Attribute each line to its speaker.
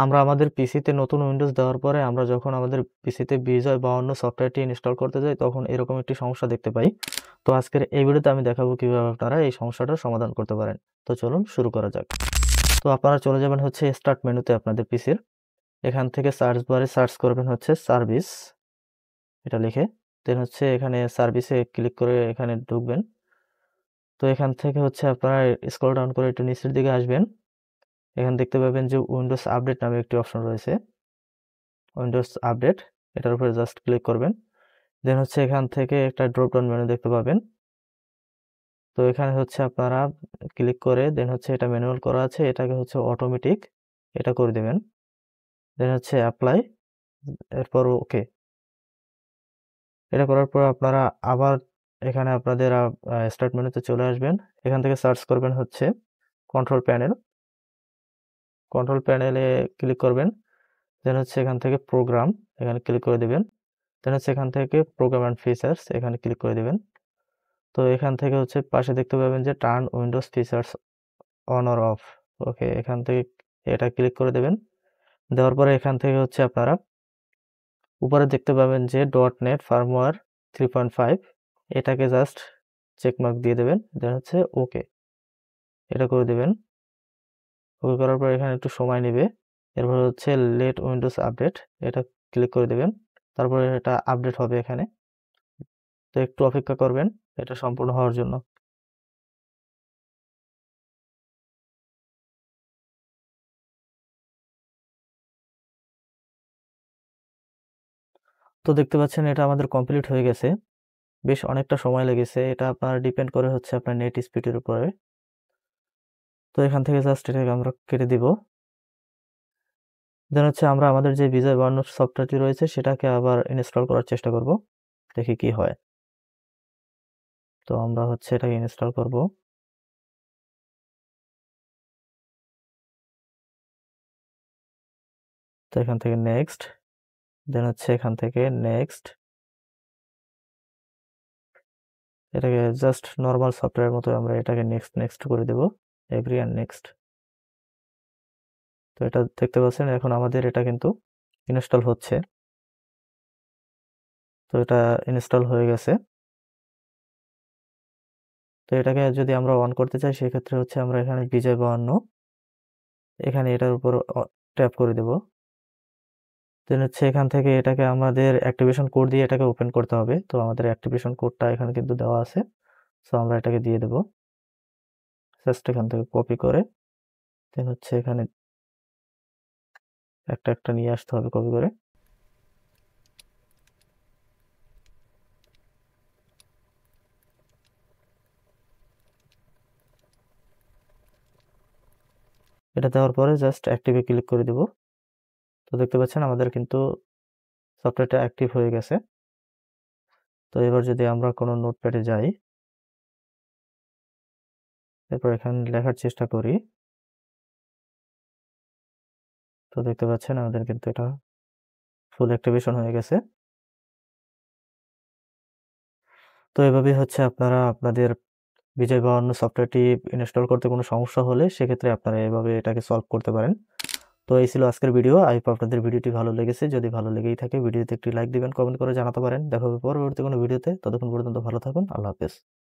Speaker 1: আমরা আমাদের পিসিতে নতুন উইন্ডোজ দেওয়ার পরে আমরা যখন আমাদের পিসিতে বিজয় বা অন্য সফটওয়্যারটি ইনস্টল করতে যাই তখন এরকম একটি সমস্যা দেখতে পাই। তো আজকের এই ভিডিওতে আমি দেখাবো কিভাবে আপনারা এই সমস্যাটার সমাধান করতে পারেন। তো চলুন শুরু করা যাক। তো আপনারা চলে যাবেন হচ্ছে স্টার্ট মেনুতে আপনাদের পিসির। এখান থেকে সার্চ বারে সার্চ করবেন হচ্ছে সার্ভিস, এটা লিখে দেন হচ্ছে এখানে সার্ভিসে ক্লিক করে এখানে ঢুকবেন। তো এখান থেকে হচ্ছে আপনারা স্ক্রল ডাউন করে একটু নিচের দিকে আসবেন। এখানে দেখতে পাবেন যে উইন্ডোজ আপডেট নামে একটি অপশন রয়েছে, উইন্ডোজ আপডেট, এটার উপরে জাস্ট ক্লিক করবেন। দেন হচ্ছে এখান থেকে একটা ড্রপ ডাউন মেনু দেখতে পাবেন। তো এখানে হচ্ছে আপনারা ক্লিক করে দেন হচ্ছে এটা ম্যানুয়াল করা আছে, এটাকে হচ্ছে অটোমেটিক এটা করে দেবেন। দেন হচ্ছে অ্যাপ্লাই, এরপর ওকে। এটা করার পর আপনারা আবার এখানে আপনাদের স্টার্ট মেনুতে চলে আসবেন। এখান থেকে সার্চ করবেন হচ্ছে কন্ট্রোল প্যানেল, কন্ট্রোল প্যানেলে ক্লিক করবেন। দেন হচ্ছে এখান থেকে প্রোগ্রাম, এখানে ক্লিক করে দেবেন। দেন হচ্ছে এখান থেকে প্রোগ্রাম অ্যান্ড ফিচার্স, এখানে ক্লিক করে দেবেন। তো এখান থেকে হচ্ছে পাশে দেখতে পাবেন যে turn Windows features on or off, okay, এখান থেকে এটা ক্লিক করে দেবেন। দেওয়ার পরে এখান থেকে হচ্ছে আপনারা উপরে দেখতে পাবেন যে ডট নেট ফার্মওয়্যার 3.5, এটাকে জাস্ট চেকমার্ক দিয়ে দেবেন। দেন হচ্ছে ওকে, এটা করে দেবেন। ওকে করার পর এখানে একটু সময় নেবে। এরপর হচ্ছে লেট উইন্ডোজ আপডেট, এটা ক্লিক করে দেবেন। তারপরে এটা আপডেট হবে এখানে। তো একটু অপেক্ষা করবেন এটা সম্পূর্ণ হওয়ার জন্য। তো দেখতে পাচ্ছেন এটা আমাদের কমপ্লিট হয়ে গেছে। বেশ অনেকটা সময় লেগেছে, এটা আপনার ডিপেন্ড করে হচ্ছে আপনার নেট স্পিডের উপরে। তো এখান থেকে জাস্ট এটাকে আমরা কেটে দিব। দেন হচ্ছে আমরা আমাদের যে বিজয় বায়ান্নর সফটওয়্যারটি রয়েছে সেটাকে আবার ইনস্টল করার চেষ্টা করব, দেখি কি হয়। তো আমরা হচ্ছে এটাকে ইনস্টল করব। তো এখান থেকে নেক্সট, দেন হচ্ছে এখান থেকে নেক্সট, এটাকে জাস্ট নর্মাল সফটওয়্যার মতো আমরা এটাকে নেক্সট নেক্সট করে দেব, এভরি অ্যান্ড নেক্সট। তো এটা দেখতে পাচ্ছেন এখন আমাদের এটা কিন্তু ইনস্টল হচ্ছে। তো এটা ইনস্টল হয়ে গেছে। তো এটাকে যদি আমরা অন করতে চাই সেক্ষেত্রে হচ্ছে আমরা এখানে বিজয় বায়ান্ন, এখানে এটার উপর ট্যাপ করে দেব। দেন হচ্ছে এখান থেকে এটাকে আমাদের অ্যাক্টিভেশন কোড দিয়ে এটাকে ওপেন করতে হবে। তো আমাদের অ্যাক্টিভেশন কোডটা এখানে কিন্তু দেওয়া আছে, সো আমরা এটাকে দিয়ে দেব। জাস্ট এখান থেকে কপি করে দেন হচ্ছে এখানে একটা একটা নিয়ে আসতে হবে কপি করে। এটা দেওয়ার পরে জাস্ট অ্যাক্টিভে ক্লিক করে দেব। তো দেখতে পাচ্ছেন আমাদের কিন্তু সফটওয়্যারটা অ্যাক্টিভ হয়ে গেছে। তো এবার যদি আমরা কোনো নোটপ্যাডে যাই, এরপর এখানে লেখার চেষ্টা করি, তো দেখতে পাচ্ছেন আমাদের কিন্তু এটা ফুল অ্যাক্টিভেশন হয়ে গেছে। তো এভাবেই হচ্ছে আপনারা আপনাদের বিজয় বা অন্য সফটওয়্যারটি ইনস্টল করতে কোনো সমস্যা হলে সেক্ষেত্রে আপনারা এভাবে এটাকে সলভ করতে পারেন। তো এই ছিল আজকের ভিডিও। আই হোপ আপনাদের ভিডিওটি ভালো লেগেছে। যদি ভালো লেগেই থাকে ভিডিওতে একটি লাইক দিবেন, কমেন্ট করে জানাতে পারেন। দেখা হবে পরবর্তী কোনো ভিডিওতে। ততক্ষণ পর্যন্ত ভালো থাকুন। আল্লাহ হাফেজ।